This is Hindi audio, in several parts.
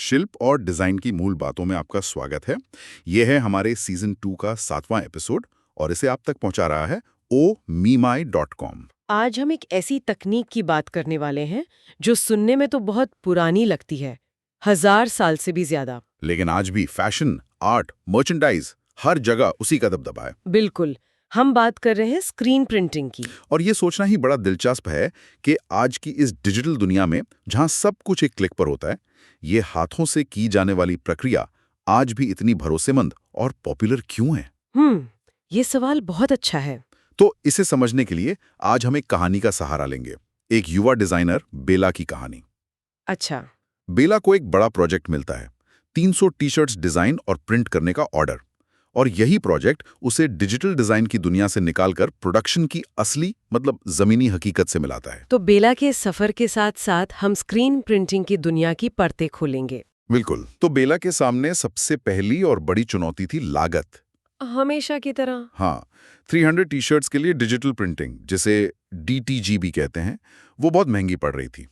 शिल्प और डिजाइन की मूल बातों में आपका स्वागत है। यह है हमारे सीजन 2 का 7वां एपिसोड और इसे आप तक पहुंचा रहा है omemai.com। आज हम एक ऐसी तकनीक की बात करने वाले हैं जो सुनने में तो बहुत पुरानी लगती है, 1000 साल से भी ज्यादा। लेकिन आज भी फैशन, आर्ट, मर्चेंडाइज हर जगह उसी का दबदबा है। बिल्कुल, हम बात कर रहे हैं स्क्रीन प्रिंटिंग की। और ये सोचना ही बड़ा दिलचस्प है कि आज की इस डिजिटल दुनिया में जहां सब कुछ एक क्लिक पर होता है, ये हाथों से की जाने वाली प्रक्रिया आज भी इतनी भरोसेमंद और पॉपुलर क्यों है? ये सवाल बहुत अच्छा है। तो इसे समझने के लिए आज हम एक कहानी का सहारा लेंगे, एक युवा डिजाइनर बेला की कहानी। अच्छा। बेला को एक बड़ा प्रोजेक्ट मिलता है, 300 टी-शर्ट्स डिजाइन और प्रिंट करने का ऑर्डर। और यही प्रोजेक्ट उसे डिजिटल डिजाइन की दुनिया से निकालकर प्रोडक्शन की असली मतलब जमीनी हकीकत से मिलाता है। तो बेला के सफर के साथ साथ हम स्क्रीन प्रिंटिंग की दुनिया की परतें खोलेंगे। बिल्कुल। तो बेला के सामने सबसे पहली और बड़ी चुनौती थी लागत। हमेशा की तरह। हाँ, 300 टी-शर्ट्स के लिए डिजिटल प्रिंटिंग, जिसे DTG भी कहते हैं, वो बहुत महंगी पड़ रही थी।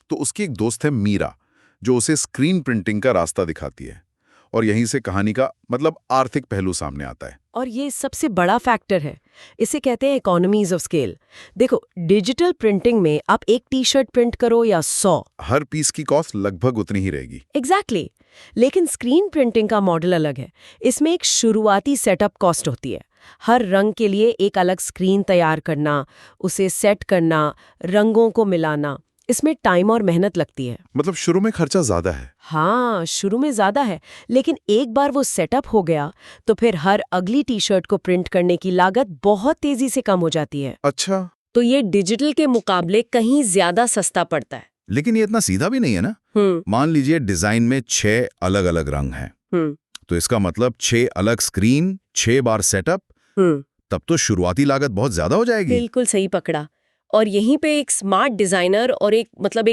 तो उसकी एक दोस्त है मीरा, जो उसे स्क्रीन प्रिंटिंग का रास्ता दिखाती है। और यहीं से कहानी का मतलब आर्थिक पहलू सामने आता है। और ये सबसे बड़ा फैक्टर है, इसे कहते हैं इकोनॉमीज ऑफ स्केल। देखो, डिजिटल प्रिंटिंग में आप एक टी-शर्ट प्रिंट करो या 100, हर पीस की कॉस्ट लगभग उतनी ही रहेगी। एग्जैक्टली। लेकिन स्क्रीन प्रिंटिंग का मॉडल अलग है। इसमें एक शुरुआती सेटअप कॉस्ट होती है। हर रंग के लिए एक अलग स्क्रीन तैयार करना, उसे सेट करना, रंगों को मिलाना, इसमें टाइम और मेहनत लगती है। मतलब शुरू में खर्चा ज्यादा है। हाँ, शुरू में ज्यादा है, लेकिन एक बार वो सेटअप हो गया तो फिर हर अगली टी-शर्ट को प्रिंट करने की लागत बहुत तेजी से कम हो जाती है। अच्छा। तो ये डिजिटल के मुकाबले कहीं ज्यादा सस्ता पड़ता है। लेकिन ये इतना सीधा भी नहीं है ना। मान लीजिए डिजाइन में 6 अलग अलग रंग हैं, तो इसका मतलब 6 अलग स्क्रीन, 6 बार सेटअप, तब तो शुरुआती लागत बहुत ज्यादा हो जाएगी। बिल्कुल सही पकड़ा। और यहीं पे एक स्मार्ट डिजाइनर और एक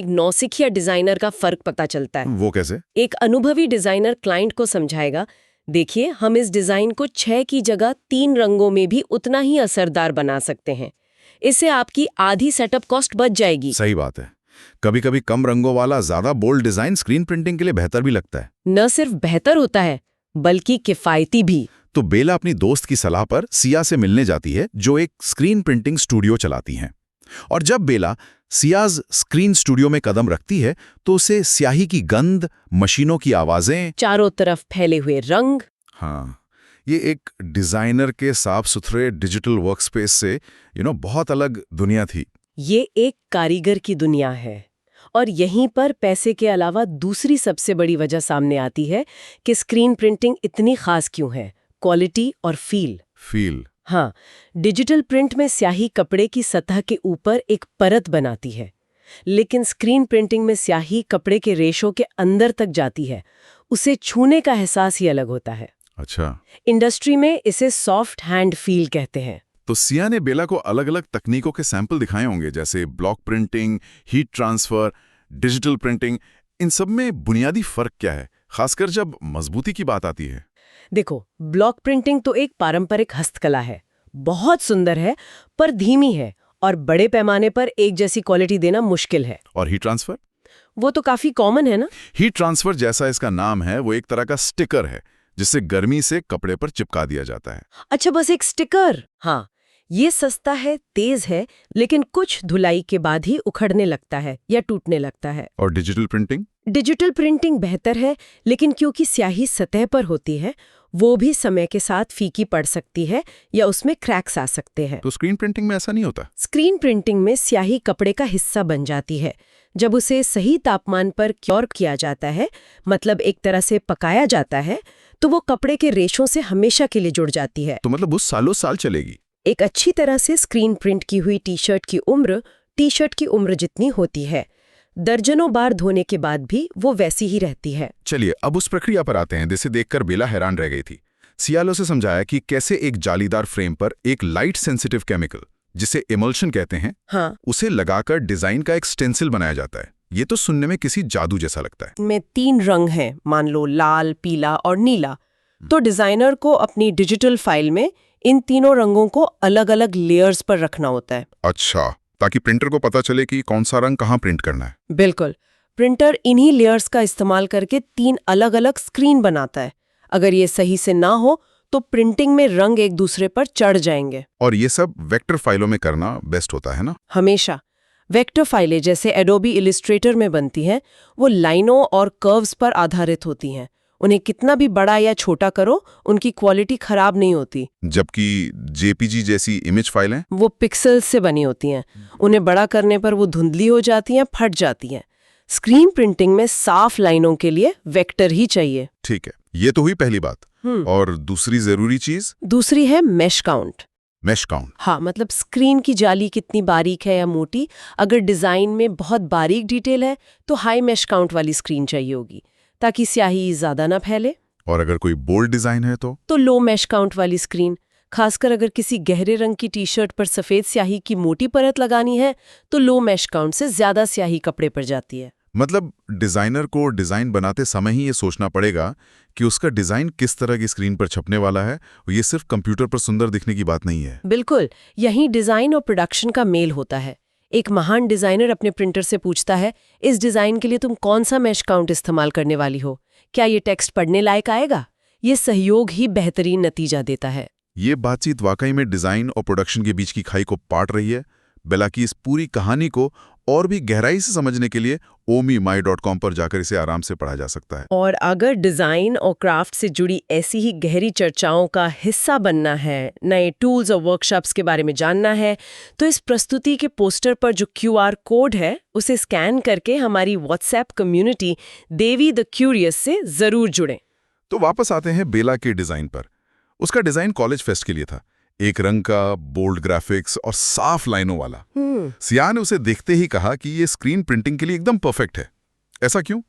नौसिखिया डिजाइनर का फर्क पता चलता है। वो कैसे? एक अनुभवी डिजाइनर क्लाइंट को समझाएगा, देखिए, हम इस डिजाइन को 6 की जगह 3 रंगों में भी उतना ही असरदार बना सकते हैं। इससे आपकी आधी सेटअप कॉस्ट बच जाएगी। सही बात है। कभी कभी कम रंगों वाला ज्यादा बोल्ड डिजाइन स्क्रीन प्रिंटिंग के लिए बेहतर भी लगता है। न सिर्फ बेहतर होता है, बल्कि किफायती भी। तो बेला अपनी दोस्त की सलाह पर सिया से मिलने जाती है, जो एक स्क्रीन प्रिंटिंग स्टूडियो चलाती हैं। और जब बेला सियाज स्क्रीन स्टूडियो में कदम रखती है, तो उसे स्याही की गंध, मशीनों की आवाजें, चारों तरफ फैले हुए रंग। हाँ, ये एक डिजाइनर के साफ सुथरे डिजिटल वर्कस्पेस से बहुत अलग दुनिया थी। ये एक कारीगर की दुनिया है। और यहीं पर पैसे के अलावा दूसरी सबसे बड़ी वजह सामने आती है कि स्क्रीन प्रिंटिंग इतनी खास क्यों है, क्वालिटी और फील। हाँ, डिजिटल प्रिंट में स्याही कपड़े की सतह के ऊपर एक परत बनाती है, लेकिन स्क्रीन प्रिंटिंग में स्याही कपड़े के रेशों के अंदर तक जाती है। उसे छूने का एहसास ही अलग होता है। अच्छा। इंडस्ट्री में इसे सॉफ्ट हैंड फील कहते हैं। तो सिया ने बेला को अलग अलग तकनीकों के सैंपल दिखाए होंगे, जैसे block printing, heat transfer, digital printing. इन सब में बुनियादी फर्क क्या है, खासकर जब मजबूती की बात आती है? देखो, ब्लॉक प्रिंटिंग तो एक पारंपरिक हस्तकला है, बहुत सुंदर है, पर धीमी है और बड़े पैमाने पर एक जैसी क्वालिटी देना मुश्किल है। और हीट ट्रांसफर? वो तो काफी कॉमन है ना। हीट ट्रांसफर, जैसा इसका नाम है, वो एक तरह का स्टिकर है जिससे गर्मी से कपड़े पर चिपका दिया जाता है। अच्छा, बस एक स्टिकर। हाँ, ये सस्ता है, तेज है, लेकिन कुछ धुलाई के बाद ही उखड़ने लगता है या टूटने लगता है। और डिजिटल प्रिंटिंग? डिजिटल प्रिंटिंग बेहतर है, लेकिन क्योंकि स्याही सतह पर होती है, वो भी समय के साथ फीकी पड़ सकती है या उसमें क्रैक्स आ सकते हैं। तो स्क्रीन प्रिंटिंग में ऐसा नहीं होता? स्क्रीन प्रिंटिंग में स्याही कपड़े का हिस्सा बन जाती है। जब उसे सही तापमान पर क्योर किया जाता है, मतलब एक तरह से पकाया जाता है, तो वो कपड़े के रेशों से हमेशा के लिए जुड़ जाती है। तो मतलब वो सालों साल चलेगी? एक अच्छी तरह से स्क्रीन प्रिंट की हुई टी-शर्ट की उम्र जितनी होती है। दर्जनों बार धोने के बाद भी वो वैसी ही रहती है। चलिए अब उस प्रक्रिया पर आते हैं जिसे देखकर बेला हैरान रह गई थी। सियालो से समझाया कि कैसे एक जालीदार फ्रेम पर एक लाइट सेंसिटिव केमिकल, जिसे इमल्शन कहते हैं, हाँ, उसे लगाकर डिजाइन का एक स्टेंसिल बनाया जाता है। ये तो सुनने में किसी जादू जैसा लगता है। में 3 रंग हैं, मान लो लाल, पीला और नीला। तो डिजाइनर को अपनी डिजिटल फाइल में इन तीनों रंगों को अलग अलग लेयर्स पर रखना होता है। अच्छा, ताकि प्रिंटर को पता चले कि कौन सा रंग कहाँ प्रिंट करना है। बिल्कुल। प्रिंटर इन्हीं लेयर्स का इस्तेमाल करके 3 अलग-अलग स्क्रीन बनाता है। अगर ये सही से ना हो तो प्रिंटिंग में रंग एक दूसरे पर चढ़ जाएंगे। और ये सब वेक्टर फाइलों में करना बेस्ट होता है ना? हमेशा। वेक्टर फाइलें जैसे एडोबी इलिस्ट्रेटर में बनती हैं, वो लाइनों और कर्व्स पर आधारित होती हैं। उन्हें कितना भी बड़ा या छोटा करो, उनकी क्वालिटी खराब नहीं होती। जबकि जेपीजी जैसी इमेज फाइलें वो पिक्सेल्स से बनी होती हैं। उन्हें बड़ा करने पर वो धुंधली हो जाती हैं, फट जाती हैं। स्क्रीन प्रिंटिंग में साफ लाइनों के लिए वेक्टर ही चाहिए। ठीक है, ये तो हुई पहली बात। और दूसरी जरूरी चीज? दूसरी है मेश काउंट। Mesh count? हाँ, मतलब स्क्रीन की जाली कितनी बारीक है या मोटी। अगर डिजाइन में बहुत बारीक डिटेल है तो हाई मेश काउंट वाली स्क्रीन चाहिए होगी, ताकि स्याही ज्यादा ना फैले। और अगर कोई बोल्ड डिजाइन है तो लो मेश काउंट वाली स्क्रीन। खासकर अगर किसी गहरे रंग की टी शर्ट पर सफेद स्याही की मोटी परत लगानी है तो लो मेश काउंट से ज्यादा स्याही कपड़े पर जाती है। मतलब डिजाइनर को डिजाइन बनाते समय ही ये सोचना पड़ेगा कि उसका डिजाइन किस तरह की स्क्रीन पर छपने वाला है, और ये सिर्फ कंप्यूटर पर सुंदर दिखने की बात नहीं है। बिल्कुल, यही डिजाइन और प्रोडक्शन का मेल होता है। एक महान डिजाइनर अपने प्रिंटर से पूछता है, इस डिजाइन के लिए तुम कौन सा मेश काउंट इस्तेमाल करने वाली हो? क्या ये टेक्स्ट पढ़ने लायक आएगा? ये सहयोग ही बेहतरीन नतीजा देता है। ये बातचीत वाकई में डिजाइन और प्रोडक्शन के बीच की खाई को पाट रही है। बेला की इस पूरी कहानी को और भी गहराई से समझने के लिए omimai.com पर जाकर इसे आराम से पढ़ा जा सकता है। और अगर डिजाइन और क्राफ्ट से जुड़ी ऐसी ही गहरी चर्चाओं का हिस्सा बनना है, नए टूल्स और वर्कशॉप्स के बारे में जानना है, तो इस प्रस्तुति के पोस्टर पर जो QR कोड है उसे स्कैन करके हमारी WhatsApp community Devi the curious से जरूर जुड़ें। तो वापस आते हैं बेला के डिजाइन पर। उसका डिजाइन कॉलेज फेस्ट के लिए था, एक रंग का, बोल्ड ग्राफिक्स और साफ लाइनों वाला। सिया ने उसे देखते ही कहा कि ये स्क्रीन प्रिंटिंग के लिए एकदम परफेक्ट है। ऐसा क्यों?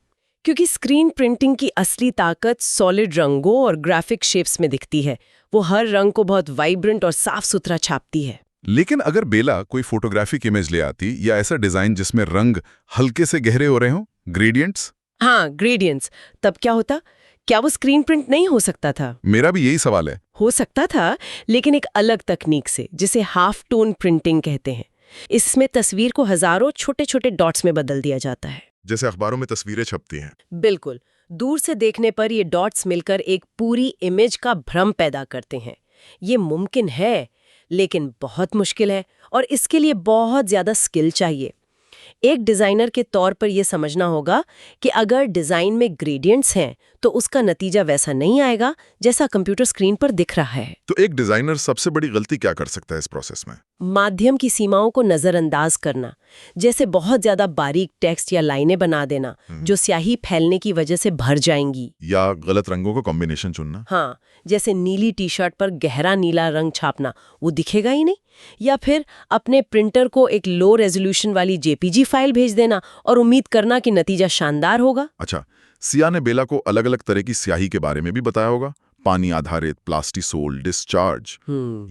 क्योंकि स्क्रीन प्रिंटिंग की असली ताकत सॉलिड रंगों और ग्राफिक शेप्स में दिखती है। वो हर रंग को बहुत वाइब्रेंट और साफ सुथरा छापती है। लेकिन अगर बेला कोई फोटोग्राफिक इमेज ले आती या ऐसा डिजाइन जिसमें रंग हल्के से गहरे हो रहे हों, ग्रेडियंट्स? हाँ, ग्रेडियंट्स, तब क्या होता? क्या वो स्क्रीन प्रिंट नहीं हो सकता था? मेरा भी यही सवाल है। हो सकता था, लेकिन एक अलग तकनीक से, जिसे हाफ टोन प्रिंटिंग कहते हैं। इसमें तस्वीर को हजारों छोटे छोटे डॉट्स में बदल दिया जाता है, जैसे अखबारों में तस्वीरें छपती हैं। बिल्कुल। दूर से देखने पर ये डॉट्स मिलकर एक पूरी इमेज का भ्रम पैदा करते हैं। ये मुमकिन है, लेकिन बहुत मुश्किल है, और इसके लिए बहुत ज्यादा स्किल चाहिए। एक डिजाइनर के तौर पर यह समझना होगा कि अगर डिजाइन में ग्रेडियंट्स हैं तो उसका नतीजा वैसा नहीं आएगा जैसा कंप्यूटर स्क्रीन पर दिख रहा है। तो एक डिजाइनर सबसे बड़ी गलती क्या कर सकता है इस प्रोसेस में? माध्यम की सीमाओं को नजरअंदाज करना, जैसे बहुत ज्यादा बारीक टेक्स्ट या लाइनें बना देना जो स्याही फैलने की वजह से भर जाएंगी, या गलत रंगों का कॉम्बिनेशन चुनना। हाँ, जैसे नीली टी शर्ट पर गहरा नीला रंग छापना, वो दिखेगा ही नहीं। या फिर अपने प्रिंटर को एक लो रेजोल्यूशन वाली जेपीजी फाइल भेज देना और उम्मीद करना कि नतीजा शानदार होगा। अच्छा, सिया ने बेला को अलग अलग तरह की स्याही के बारे में भी बताया होगा, पानी आधारित, प्लास्टिसोल, डिस्चार्ज।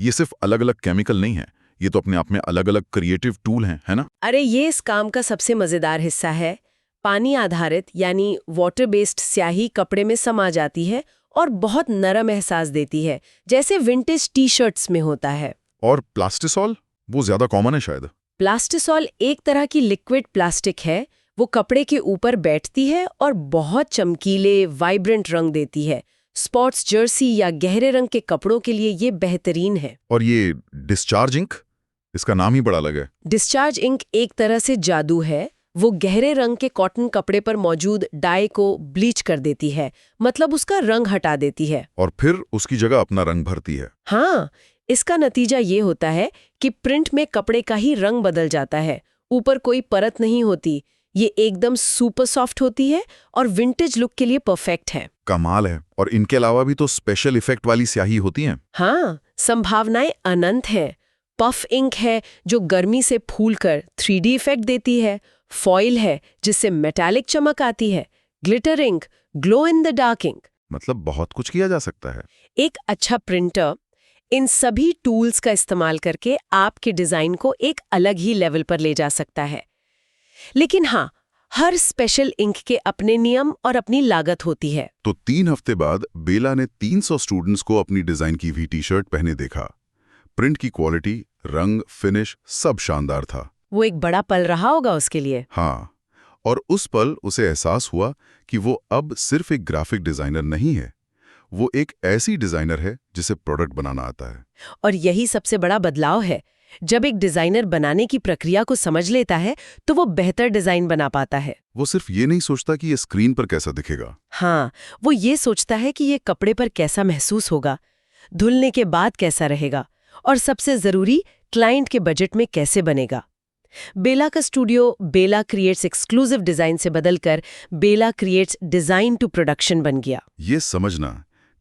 ये सिर्फ अलग अलग केमिकल नहीं है, ये तो अपने आप में अलग अलग क्रिएटिव टूल हैं, है ना? अरे ये इस काम का सबसे मजेदार हिस्सा है। पानी आधारित यानी वाटर बेस्ड स्याही कपड़े में समा जाती है और बहुत नरम एहसास देती है, जैसे विंटेज टी शर्ट्स में होता है। और प्लास्टिसोल, वो ज्यादा कॉमन है शायद। प्लास्टिसोल एक तरह की लिक्विड प्लास्टिक है। वो कपड़े के ऊपर बैठती है और बहुत चमकीले वाइब्रेंट रंग देती है। स्पोर्ट्स जर्सी या गहरे रंग के कपड़ों के लिए ये बेहतरीन है। और ये डिस्चार्ज इंक, इसका नाम ही बड़ा अलग है। डिस्चार्ज इंक एक तरह से जादू है। वो गहरे रंग के कॉटन कपड़े पर मौजूद डाई को ब्लीच कर देती है, मतलब उसका रंग हटा देती है और फिर उसकी जगह अपना रंग भरती है। हाँ, इसका नतीजा ये होता है कि प्रिंट में कपड़े का ही रंग बदल जाता है, ऊपर कोई परत नहीं होती। ये एकदम सुपर सॉफ्ट होती है और विंटेज लुक के लिए परफेक्ट है। कमाल है। और इनके अलावा भी तो स्पेशल इफेक्ट वाली स्याही होती हैं। हाँ, संभावनाएं अनंत हैं। पफ इंक है जो गर्मी से फूलकर 3D इफेक्ट देती है। फॉइल है जिससे मेटालिक चमक आती है। Glitter ink, glow in the dark ink. मतलब बहुत कुछ किया जा सकता है। एक अच्छा प्रिंटर इन सभी टूल्स का इस्तेमाल करके आपके डिजाइन को एक अलग ही लेवल पर ले जा सकता है। लेकिन हाँ, हर स्पेशल इंक के अपने नियम और अपनी लागत होती है। तो 3 हफ्ते बाद बेला ने 300 स्टूडेंट्स को अपनी डिजाइन की हुई टी-शर्ट पहने देखा। प्रिंट की क्वालिटी, रंग, फिनिश सब शानदार था। वो एक बड़ा पल रहा होगा उसके लिए। हाँ, और उस पल उसे एहसास हुआ कि वो अब सिर्फ एक ग्राफिक डिजाइनर नहीं है, वो एक ऐसी डिजाइनर है जिसे प्रोडक्ट बनाना आता है। और यही सबसे बड़ा बदलाव है। जब एक डिजाइनर बनाने की प्रक्रिया को समझ लेता है तो वो बेहतर डिजाइन बना पाता है। वो सिर्फ ये नहीं सोचता कि ये स्क्रीन पर कैसा दिखेगा। हाँ, वो ये सोचता है कि ये कपड़े पर कैसा महसूस होगा, धुलने के बाद कैसा रहेगा, और सबसे जरूरी, क्लाइंट के बजट में कैसे बनेगा। बेला का स्टूडियो बेला क्रिएट्स एक्सक्लूसिव डिजाइन से बदलकर बेला क्रिएट्स डिजाइन टू प्रोडक्शन बन गया। ये समझना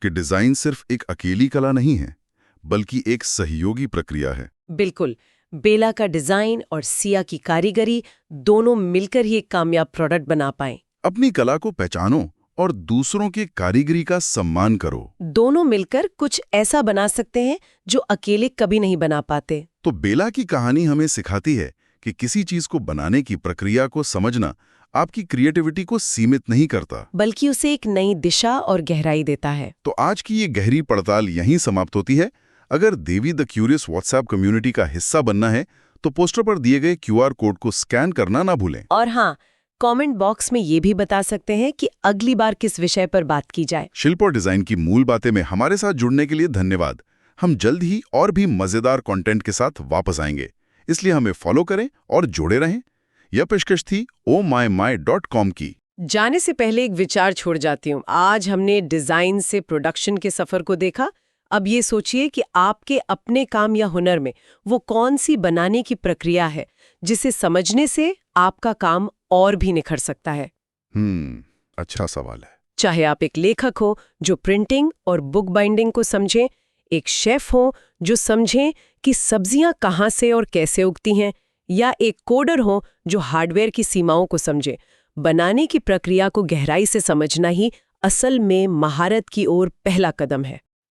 कि डिजाइन सिर्फ एक अकेली कला नहीं है, बल्कि एक सहयोगी प्रक्रिया है। बिल्कुल, बेला का डिजाइन और सिया की कारीगरी दोनों मिलकर ही एक कामयाब प्रोडक्ट बना पाए। अपनी कला को पहचानो और दूसरों की कारीगरी का सम्मान करो। दोनों मिलकर कुछ ऐसा बना सकते हैं जो अकेले कभी नहीं बना पाते। तो बेला की कहानी हमें सिखाती है कि किसी चीज को बनाने की प्रक्रिया को समझना आपकी क्रिएटिविटी को सीमित नहीं करता, बल्कि उसे एक नई दिशा और गहराई देता है। तो आज की ये गहरी पड़ताल यहीं समाप्त होती है। अगर देवी द क्यूरियस व्हाट्सएप कम्युनिटी का हिस्सा बनना है तो पोस्टर पर दिए गए QR कोड को स्कैन करना ना भूलें। और हाँ, कमेंट बॉक्स में ये भी बता सकते हैं कि अगली बार किस विषय पर बात की जाए। शिल्प और डिजाइन की मूल बातें में हमारे साथ जुड़ने के लिए धन्यवाद। हम जल्द ही और भी मजेदार कंटेंट के साथ वापस आएंगे, इसलिए हमें फॉलो करें और जुड़े रहें। यह पेशकश थी omymy.com की। जाने से पहले एक विचार छोड़ जाती हूँ। आज हमने डिजाइन से प्रोडक्शन के सफर को देखा। अब ये सोचिए कि आपके अपने काम या हुनर में वो कौन सी बनाने की प्रक्रिया है जिसे समझने से आपका काम और भी निखर सकता है। अच्छा सवाल है। चाहे आप एक लेखक हो जो प्रिंटिंग और बुक बाइंडिंग को समझें, एक शेफ हो जो समझें कि सब्जियां कहाँ से और कैसे उगती हैं, या एक कोडर हो जो हार्डवेयर की सीमाओं को समझे, बनाने की प्रक्रिया को गहराई से समझना ही असल में महारत की ओर पहला कदम है।